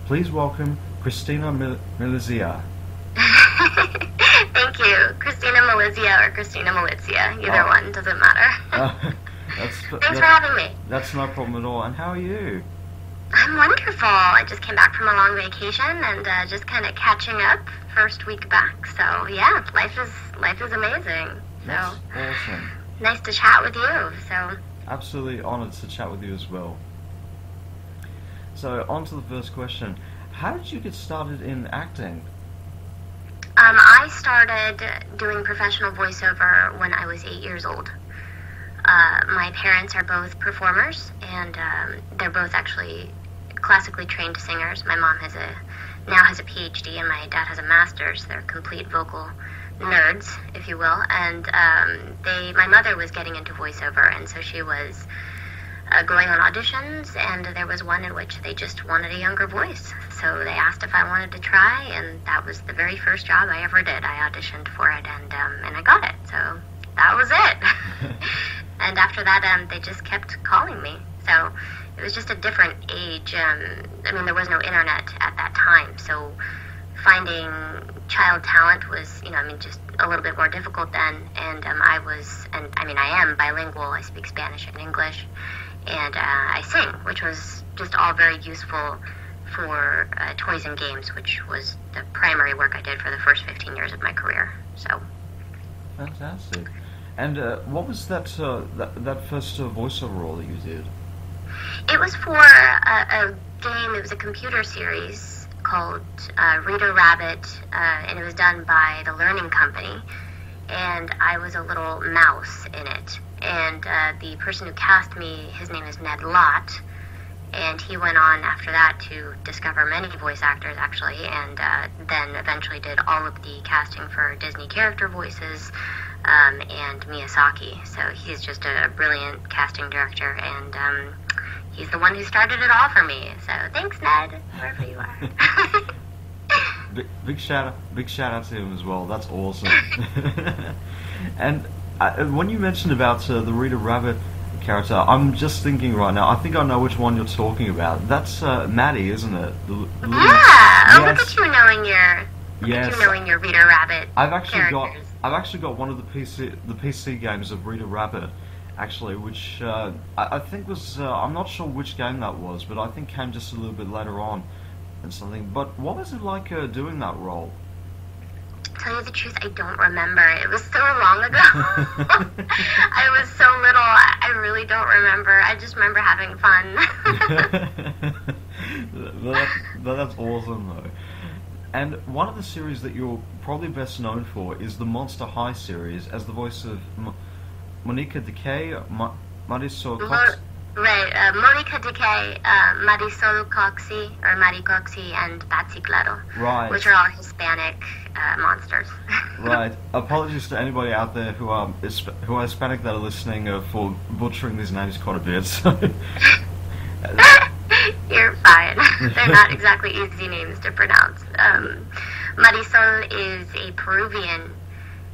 Please welcome Cristina Milizia. Thank you. Cristina Milizia or Cristina Milizia. Either one, doesn't matter. Thanks for having me. That's no problem at all. And how are you? I'm wonderful. I just came back from a long vacation and just kind of catching up. First week back. So yeah, life is amazing. That's awesome. Nice to chat with you. So absolutely honored to chat with you as well. So on to the first question. How did you get started in acting? I started doing professional voiceover when I was 8 years old. My parents are both performers, and they're both actually classically trained singers. My mom now has a PhD, and my dad has a master's. They're complete vocal nerds, if you will. And my mother was getting into voiceover, and so she was going on auditions, and there was one in which they just wanted a younger voice. So they asked if I wanted to try, and that was the very first job I ever did. I auditioned for it, and I got it. So that was it. And after that, they just kept calling me. So it was just a different age. There was no internet at that time, so finding child talent was, just a little bit more difficult then. And I am bilingual. I speak Spanish and English, and I sing, which was just all very useful for toys and games, which was the primary work I did for the first 15 years of my career. So fantastic. And what was that first voiceover role that you did? It was for a game. It was a computer series called Reader Rabbit, and it was done by the Learning Company. And I was a little mouse in it. And the person who cast me, his name is Ned Lott, and he went on after that to discover many voice actors, actually, and then eventually did all of the casting for Disney character voices and Miyazaki. So he's just a brilliant casting director, and he's the one who started it all for me. So thanks, Ned, wherever you are. Big shout out to him as well. That's awesome. And when you mentioned about the Reader Rabbit character, I'm just thinking right now, I think I know which one you're talking about. That's Maddie, isn't it? Yeah. Yes. Oh, look at you knowing your Reader Rabbit characters. I've actually got one of the PC games of Reader Rabbit, actually, which I think was I'm not sure which game that was, but I think came just a little bit later on and something. But what was it like doing that role? To tell you the truth, I don't remember. It was so long ago. I was so little. I really don't remember. I just remember having fun. That's awesome, though. And one of the series that you're probably best known for is the Monster High series, as the voice of Monica Decay, Marisol Cox. Right, Monica Decay, Marisol Coxy, or Mari Coxy, and Patsy Claro, right, which are all Hispanic monsters. Right. Apologies to anybody out there who are Hispanic that are listening for butchering these names quite a bit. So. You're fine. They're not exactly easy names to pronounce. Marisol is a Peruvian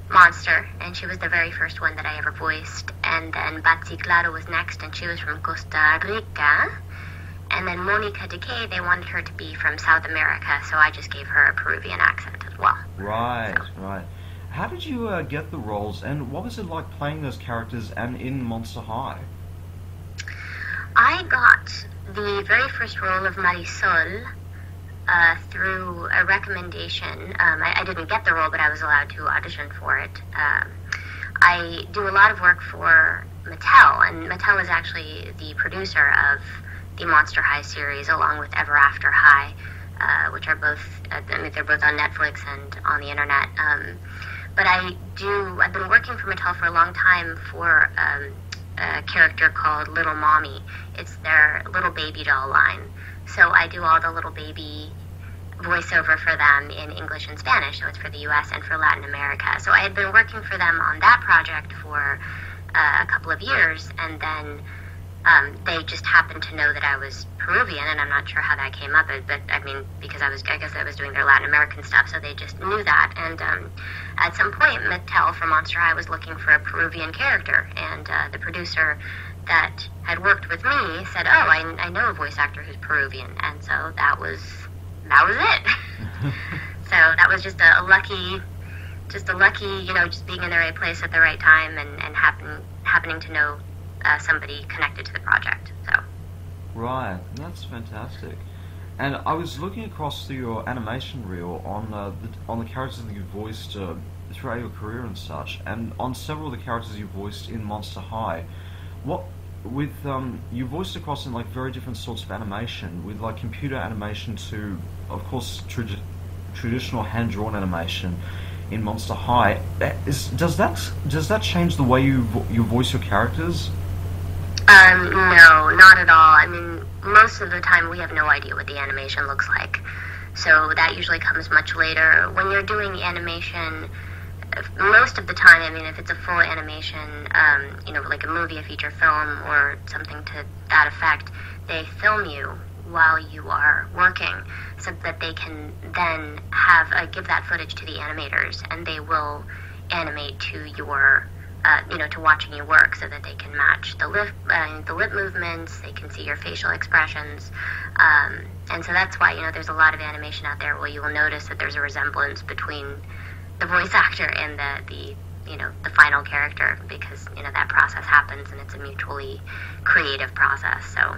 monster, and she was the very first one that I ever voiced. And then Patsy Claro was next, and she was from Costa Rica. And then Monica Decay, they wanted her to be from South America, so I just gave her a Peruvian accent as well. Right, so. Right. How did you get the roles, and what was it like playing those characters and in Monster High? I got the very first role of Marisol through a recommendation. I didn't get the role, but I was allowed to audition for it. I do a lot of work for Mattel, and Mattel is actually the producer of the Monster High series, along with Ever After High, which are both, they're both on Netflix and on the internet. But I've been working for Mattel for a long time for a character called Little Mommy. It's their little baby doll line. So I do all the little baby voiceover for them in English and Spanish, so it's for the US and for Latin America. So I had been working for them on that project for a couple of years, and then they just happened to know that I was Peruvian, and I'm not sure how that came up, but because I guess I was doing their Latin American stuff, so they just knew that. And at some point, Mattel for Monster High was looking for a Peruvian character, and the producer that had worked with me said, "Oh, I know a voice actor who's Peruvian," and so that was that was it. So that was just a lucky, just being in the right place at the right time and happening to know somebody connected to the project. So. Right, that's fantastic. And I was looking across through your animation reel on the characters that you voiced throughout your career and such, and on several of the characters you voiced in Monster High. You voiced across in like very different sorts of animation, with like computer animation to, of course, traditional hand-drawn animation in Monster High. Does that change the way you voice your characters? No, not at all. I mean, most of the time we have no idea what the animation looks like. So that usually comes much later. When you're doing animation, most of the time, I mean, if it's a full animation, like a movie, a feature film, or something to that effect, they film you while you are working so that they can then give that footage to the animators, and they will animate to your to watching you work so that they can match the lip movements, they can see your facial expressions, and so that's why there's a lot of animation out there where you will notice that there's a resemblance between the voice actor and the final character, because that process happens and it's a mutually creative process. So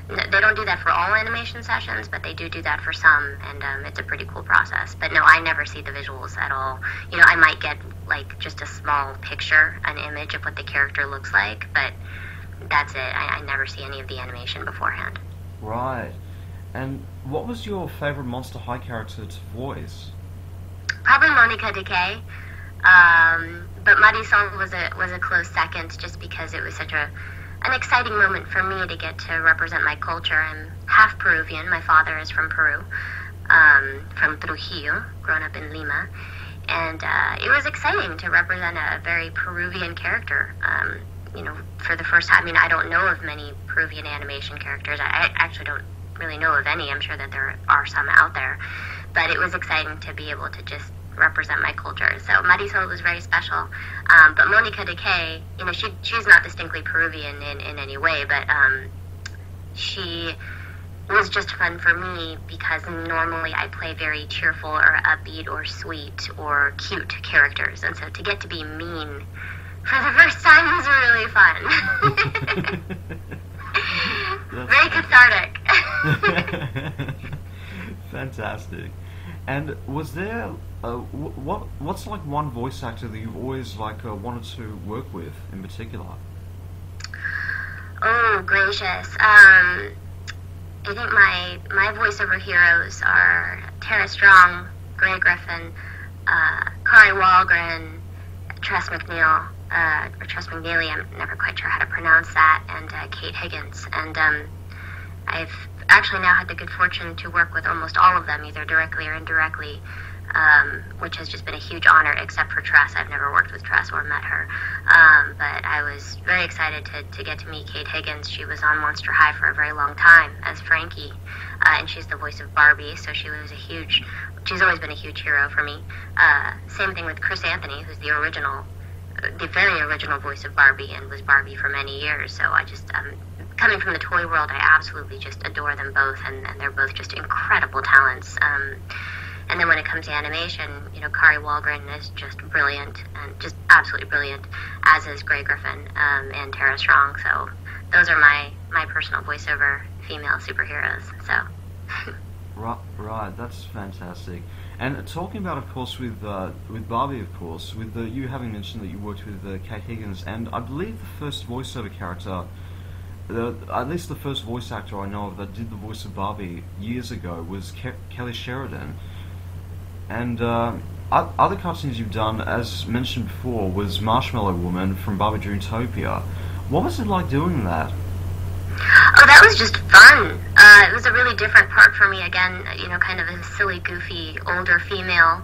they don't do that for all animation sessions, but they do that for some, and it's a pretty cool process. But no, I never see the visuals at all. I might get like just a small picture, an image of what the character looks like, but that's it. I never see any of the animation beforehand. Right. And what was your favorite Monster High character to voice? Probably Monica Decay. But Marisol was a close second, just because it was such an exciting moment for me to get to represent my culture. I'm half Peruvian. My father is from Peru, from Trujillo, grown up in Lima. And it was exciting to represent a very Peruvian character, for the first time. I mean, I don't know of many Peruvian animation characters. I actually don't really know of any. I'm sure that there are some out there. But it was exciting to be able to just represent my culture. So Marisol was very special. But Monica Decay, she's not distinctly Peruvian in any way, but she was just fun for me because normally I play very cheerful or upbeat or sweet or cute characters. And so to get to be mean for the first time was really fun. Very cathartic. Fantastic. And was there what's like one voice actor that you've always wanted to work with in particular? Oh, gracious. I think my voiceover heroes are Tara Strong, Grey Griffin, Kari Wahlgren, Tress McNeil, or Tress McNeely, I'm never quite sure how to pronounce that, and Kate Higgins. And I've actually now had the good fortune to work with almost all of them, either directly or indirectly, which has just been a huge honor, except for Tress. I've never worked with Tress or met her. But I was very excited to get to meet Kate Higgins. She was on Monster High for a very long time as Frankie, and she's the voice of Barbie, so she's always been a huge hero for me. Same thing with Chris Anthony, who's the very original voice of Barbie, and was Barbie for many years. So I just, coming from the toy world, I absolutely just adore them both, and they're both just incredible talents. And then when it comes to animation, Kari Wahlgren is just brilliant, and just absolutely brilliant, as is Grey Griffin and Tara Strong. So those are my personal voiceover female superheroes. So. Right, that's fantastic. And talking about, of course, with Barbie, of course, with you having mentioned that you worked with Kate Higgins, and I believe the first voiceover character, at least the first voice actor I know of that did the voice of Barbie years ago was Kelly Sheridan. And other cartoons you've done, as mentioned before, was Marshmallow Woman from Barbie Dreamtopia. What was it like doing that? Oh, that was just fun. It was a really different part for me. Again, kind of a silly, goofy, older female.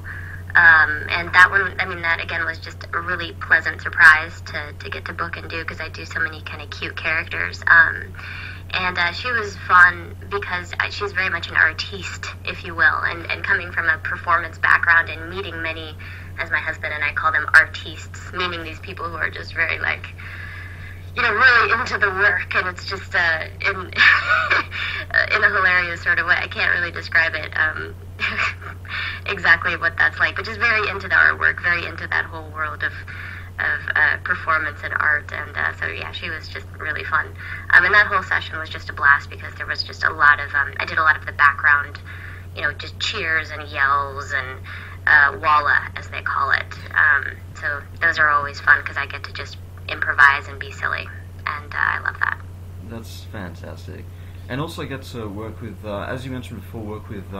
And that one, that again was just a really pleasant surprise to get to book and do, because I do so many kind of cute characters. And she was fun because she's very much an artiste, if you will, and coming from a performance background and meeting many, as my husband and I call them, artistes, meaning these people who are just very really into the work, and it's just in in a hilarious sort of way. I can't really describe it exactly what that's like, but just very into the artwork, very into that whole world of performance and art, and so yeah, she was just really fun. And that whole session was just a blast because there was just a lot of I did a lot of the background, just cheers and yells and walla as they call it. So those are always fun because I get to just improvise and be silly, and I love that. That's fantastic. And also get to work with, as you mentioned before, work with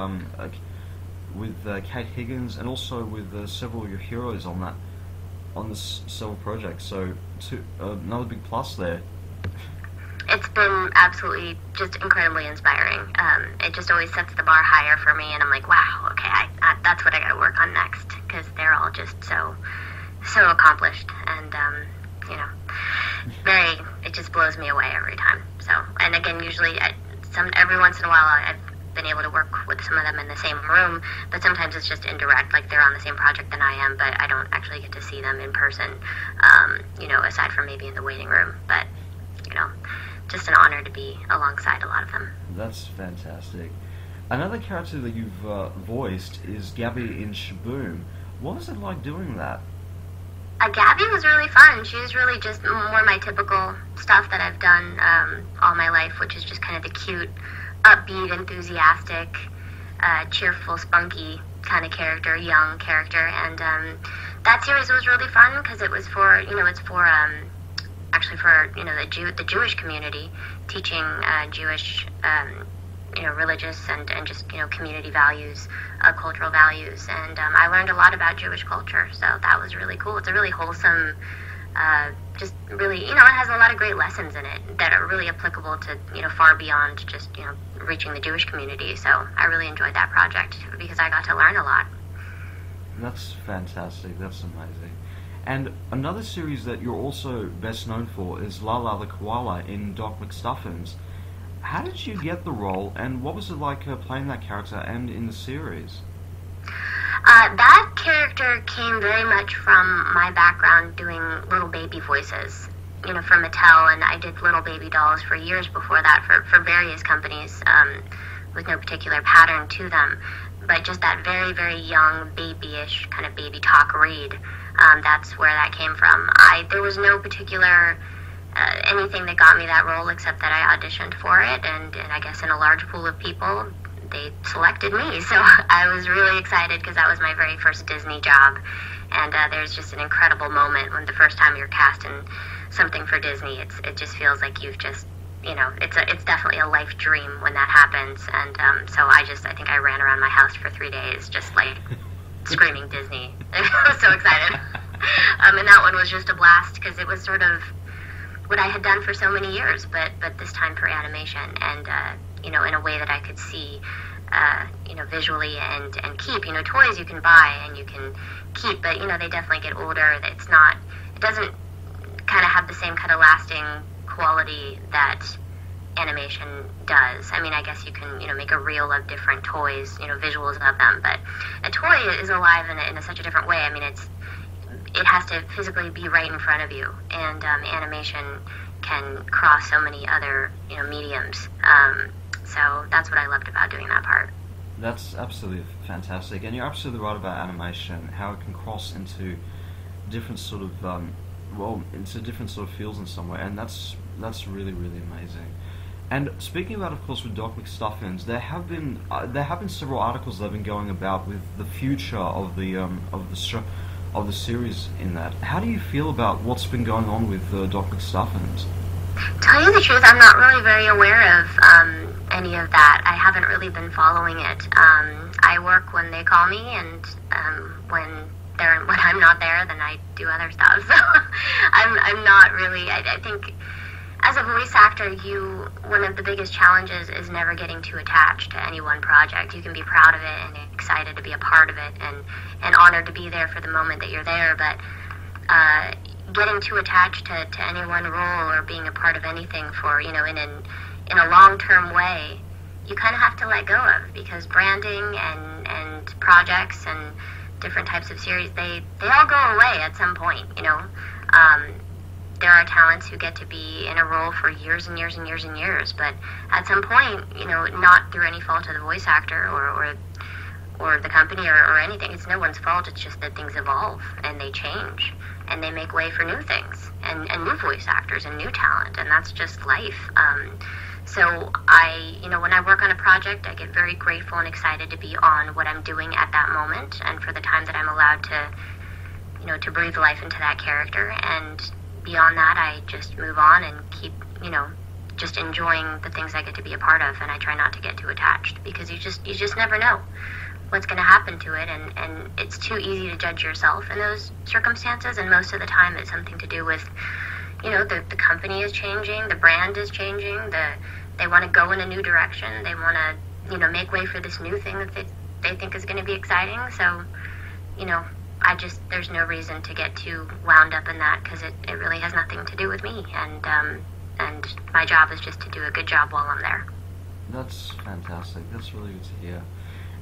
Kate Higgins, and also with several of your heroes on this several projects. So another big plus there. It's been absolutely just incredibly inspiring. It just always sets the bar higher for me, and I'm like, wow, okay, that's what I got to work on next, because they're all just so accomplished, and it just blows me away every time. So, and again, usually every once in a while I've been able to work with some of them in the same room, but sometimes it's just indirect, like they're on the same project than I am, but I don't actually get to see them in person, aside from maybe in the waiting room. But, just an honor to be alongside a lot of them. That's fantastic. Another character that you've voiced is Gabby in Shaboom. What was it like doing that? Gabby was really fun. She was really just more my typical stuff that I've done all my life, which is just kind of the cute, upbeat, enthusiastic, cheerful, spunky kind of character, young character. And that series was really fun because it was for, actually for, the Jewish community, teaching Jewish, religious and just, community values, cultural values. And I learned a lot about Jewish culture, so that was really cool. It's a really wholesome, just really, it has a lot of great lessons in it that are really applicable to, far beyond just, reaching the Jewish community. So I really enjoyed that project because I got to learn a lot. That's fantastic. That's amazing. And another series that you're also best known for is Lala the Koala in Doc McStuffins. How did you get the role, and what was it like playing that character and in the series? That character came very much from my background doing little baby voices, for Mattel, and I did little baby dolls for years before that for various companies, with no particular pattern to them, but just that very, very young, babyish, kind of baby talk read, that's where that came from. There was no particular anything that got me that role except that I auditioned for it, and I guess in a large pool of people, they selected me. So I was really excited because that was my very first Disney job, and there's just an incredible moment when the first time you're cast in something for Disney. It just feels like you've just, it's definitely a life dream when that happens. And so I think I ran around my house for 3 days just like screaming Disney. I was so excited. And that one was just a blast because it was sort of what I had done for so many years, but this time for animation, and in a way that I could see, visually and keep. Toys you can buy and you can keep, but they definitely get older. It doesn't kind of have the same kind of lasting quality that animation does. I mean, I guess you can make a reel of different toys, visuals of them, but a toy is alive in such a different way. I mean, it has to physically be right in front of you, and animation can cross so many other mediums. So that's what I loved about doing that part. That's absolutely fantastic, and you're absolutely right about animation, how it can cross into different sort of into different sort of fields in some way, and that's really, really amazing. And speaking about, of course, with Doc McStuffins, there have been several articles that have been going about with the future of the series in that. How do you feel about what's been going on with Doc McStuffins? Tell you the truth, I'm not really very aware of any of that. I haven't really been following it. I work when they call me, and when I'm not there, then I do other stuff. So I'm not really. I think as a voice actor, one of the biggest challenges is never getting too attached to any one project. You can be proud of it and excited to be a part of it, and honored to be there for the moment that you're there, but getting too attached to any one role or being a part of anything for, in a long-term way, you kind of have to let go of, because branding and projects and different types of series, they all go away at some point, there are talents who get to be in a role for years and years and years and years, but at some point, not through any fault of the voice actor or the company or anything. It's no one's fault. It's just that things evolve and they change and they make way for new things and new voice actors and new talent, and that's just life. So when I work on a project, I get very grateful and excited to be on what I'm doing at that moment and for the time that I'm allowed to breathe life into that character. And beyond that, I just move on and keep, just enjoying the things I get to be a part of, and I try not to get too attached, because you just never know what's going to happen to it, and it's too easy to judge yourself in those circumstances, and most of the time it's something to do with, the company is changing, the brand is changing, they want to go in a new direction, they want to, make way for this new thing that they think is going to be exciting, so, there's no reason to get too wound up in that, because it really has nothing to do with me, and my job is just to do a good job while I'm there. That's fantastic. That's really good to hear.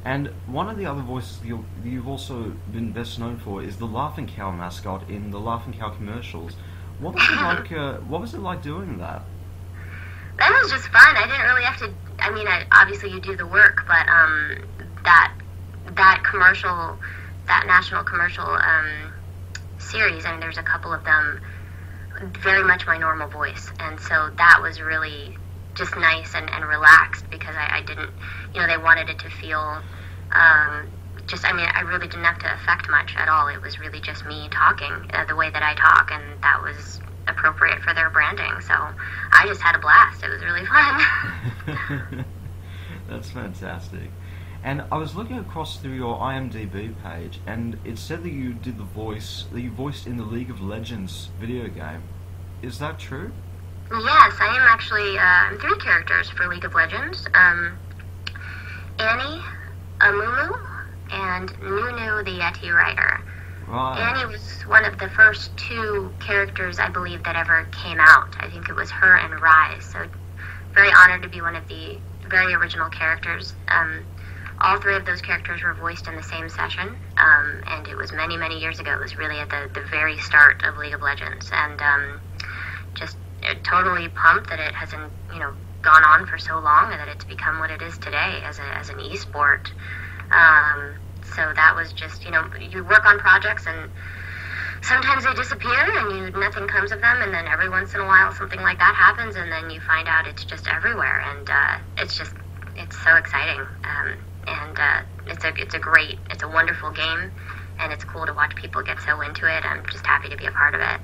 And one of the other voices you've also been best known for is the Laughing Cow mascot in the Laughing Cow commercials. What was it like? What was it like doing that? That was just fun. I didn't really have to. I mean, obviously you do the work, but that commercial, that national commercial series. I mean, there's a couple of them. Very much my normal voice, and so that was really just nice and relaxed, because I didn't, they wanted it to feel I really didn't have to affect much at all. It was really just me talking the way that I talk, and that was appropriate for their branding, so I just had a blast. It was really fun. That's fantastic. And I was looking across through your IMDb page, and it said that you voiced in the League of Legends video game. Is that true? Yes, I am actually 3 characters for League of Legends. Annie, Amumu, and Nunu the Yeti Rider. Right. Annie was one of the first 2 characters, I believe, that ever came out. I think it was her and Rise, so very honored to be one of the very original characters. All 3 of those characters were voiced in the same session, and it was many, many years ago. It was really at the very start of League of Legends, and just totally pumped that it hasn't, gone on for so long, and that it's become what it is today as an e-sport. So that was just, you work on projects, and sometimes they disappear, and nothing comes of them, and then every once in a while something like that happens, and then you find out it's just everywhere, and it's so exciting. It's a wonderful game, and it's cool to watch people get so into it. I'm just happy to be a part of it.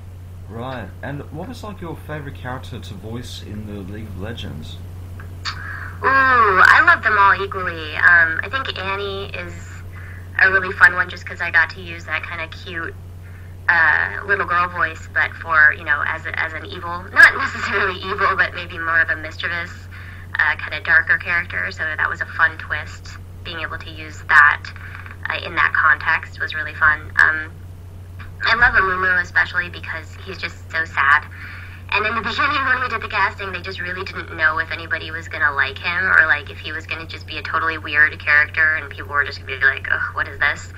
Right. And what was like your favorite character to voice in the League of Legends? Ooh, I love them all equally. I think Annie is a really fun one, just because I got to use that kind of cute little girl voice, but for, as an evil, not necessarily evil, but maybe more of a mischievous, kind of darker character. So that was a fun twist. Being able to use that in that context was really fun. I love Amumu especially because he's just so sad. And in the beginning when we did the casting, they just really didn't know if anybody was going to like him, or like if he was going to just be a totally weird character and people were just going to be like, ugh, what is this?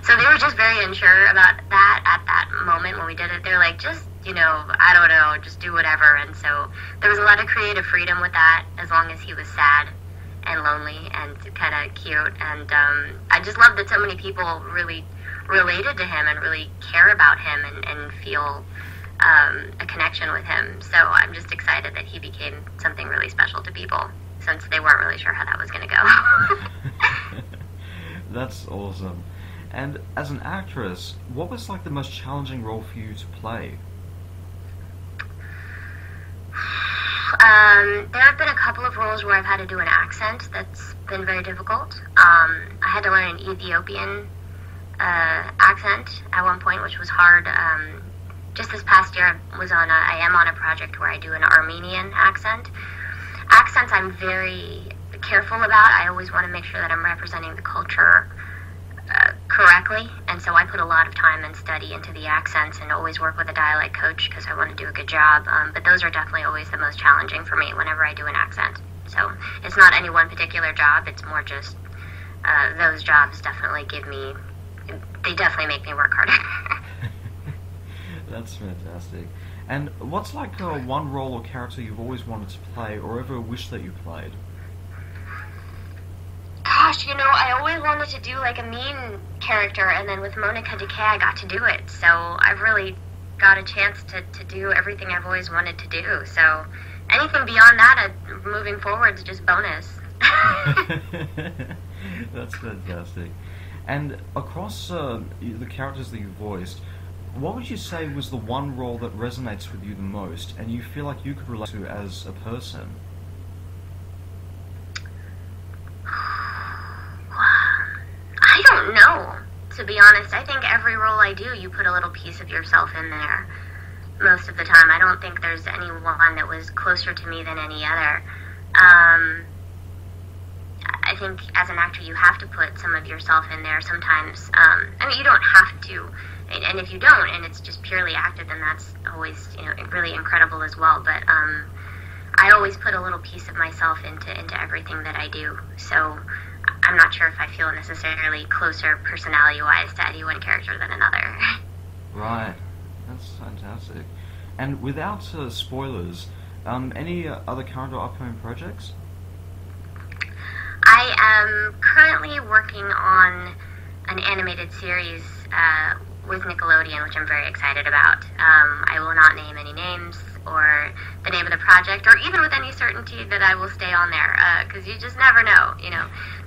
So they were just very unsure about that at that moment when we did it. They're like, just, I don't know, just do whatever. And so there was a lot of creative freedom with that, as long as he was sad and lonely and kind of cute. And I just love that so many people really related to him and really care about him and feel a connection with him. So I'm just excited that he became something really special to people, since they weren't really sure how that was going to go. That's awesome. And as an actress, what was like the most challenging role for you to play? There have been a couple of roles where I've had to do an accent that's been very difficult. I had to learn an Ethiopian accent at one point, which was hard. Just this past year, I am on a project where I do an Armenian accent. Accents I'm very careful about. I always want to make sure that I'm representing the culture correctly, and so I put a lot of time and study into the accents and always work with a dialect coach because I want to do a good job. But those are definitely always the most challenging for me whenever I do an accent. So it's not any one particular job, it's more just those jobs definitely make me work harder. That's fantastic. And what's like one role or character you've always wanted to play, or ever wished that you played? Gosh, I always wanted to do like a mean character, and then with Monica Decay, I got to do it. So I've really got a chance to do everything I've always wanted to do. So anything beyond that, moving forward, is just bonus. That's fantastic. And across the characters that you voiced, what would you say was the one role that resonates with you the most, and you feel like you could relate to as a person? I don't know, to be honest. I think every role I do, you put a little piece of yourself in there most of the time. I don't think there's any one that was closer to me than any other. I think as an actor, you have to put some of yourself in there sometimes. You don't have to. And if you don't, and it's just purely acted, then that's always, really incredible as well. But I always put a little piece of myself into everything that I do. So I'm not sure if I feel necessarily closer personality-wise to any one character than another. Right. That's fantastic. And without spoilers, any other current or upcoming projects? I am currently working on an animated series with Nickelodeon, which I'm very excited about. I will not name any names or the name of the project, or even with any certainty that I will stay on there, because you just never know.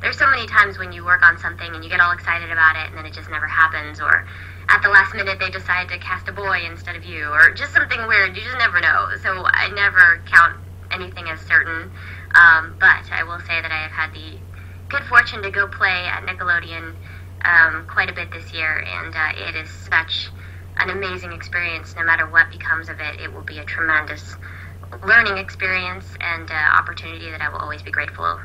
There's so many times when you work on something and you get all excited about it, and then it just never happens, or at the last minute they decide to cast a boy instead of you, or just something weird. You just never know. So I never count anything as certain. But I will say that I have had the good fortune to go play at Nickelodeon quite a bit this year, and it is such an amazing experience. No matter what becomes of it, it will be a tremendous learning experience and opportunity that I will always be grateful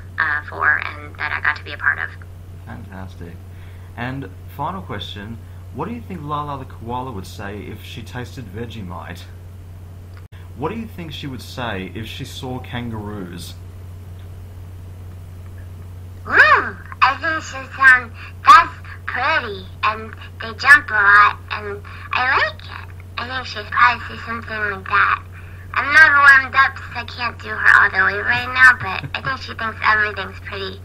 for, and that I got to be a part of. Fantastic. And final question, what do you think Lala the koala would say if she tasted Vegemite? What do you think she would say if she saw kangaroos? I think she'd sound, that's pretty, and they jump a lot, and I like it. I think she'd probably say something like that. I'm not warmed up, so I can't do her all the way right now, but I think she thinks everything's pretty,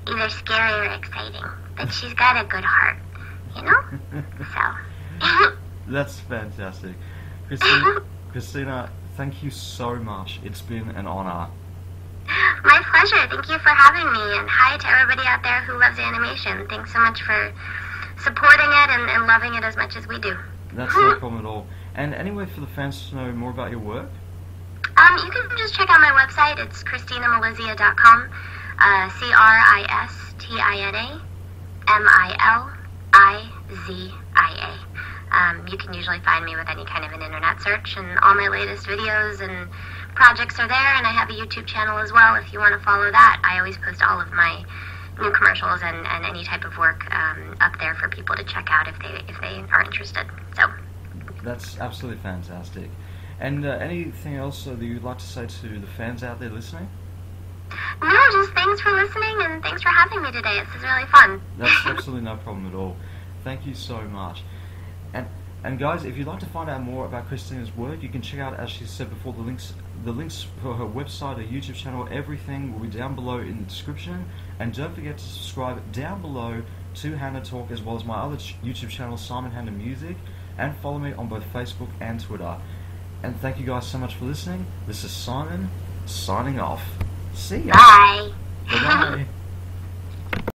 either scary or exciting. But she's got a good heart, So. That's fantastic. Christina, thank you so much. It's been an honor. My pleasure. Thank you for having me, and hi to everybody out there who loves animation. Thanks so much for supporting it and loving it as much as we do. That's no problem at all. And anyway, for the fans to know more about your work? You can just check out my website. It's CristinaMilizia.com. CristinaMilizia. You can usually find me with any kind of an internet search, and all my latest videos and projects are there, and I have a YouTube channel as well if you want to follow that. I always post all of my new commercials and any type of work up there for people to check out if they are interested. So that's absolutely fantastic. And anything else that you'd like to say to the fans out there listening? No, just thanks for listening, and thanks for having me today. This is really fun. That's absolutely no problem at all. Thank you so much. And guys, if you'd like to find out more about Christina's work, you can check out, as she said before, the links for her website, her YouTube channel, everything will be down below in the description. And don't forget to subscribe down below to HannaTalk, as well as my other YouTube channel, Simon Hanna Music, and follow me on both Facebook and Twitter. And thank you guys so much for listening. This is Simon, signing off. See ya. Bye. Bye-bye.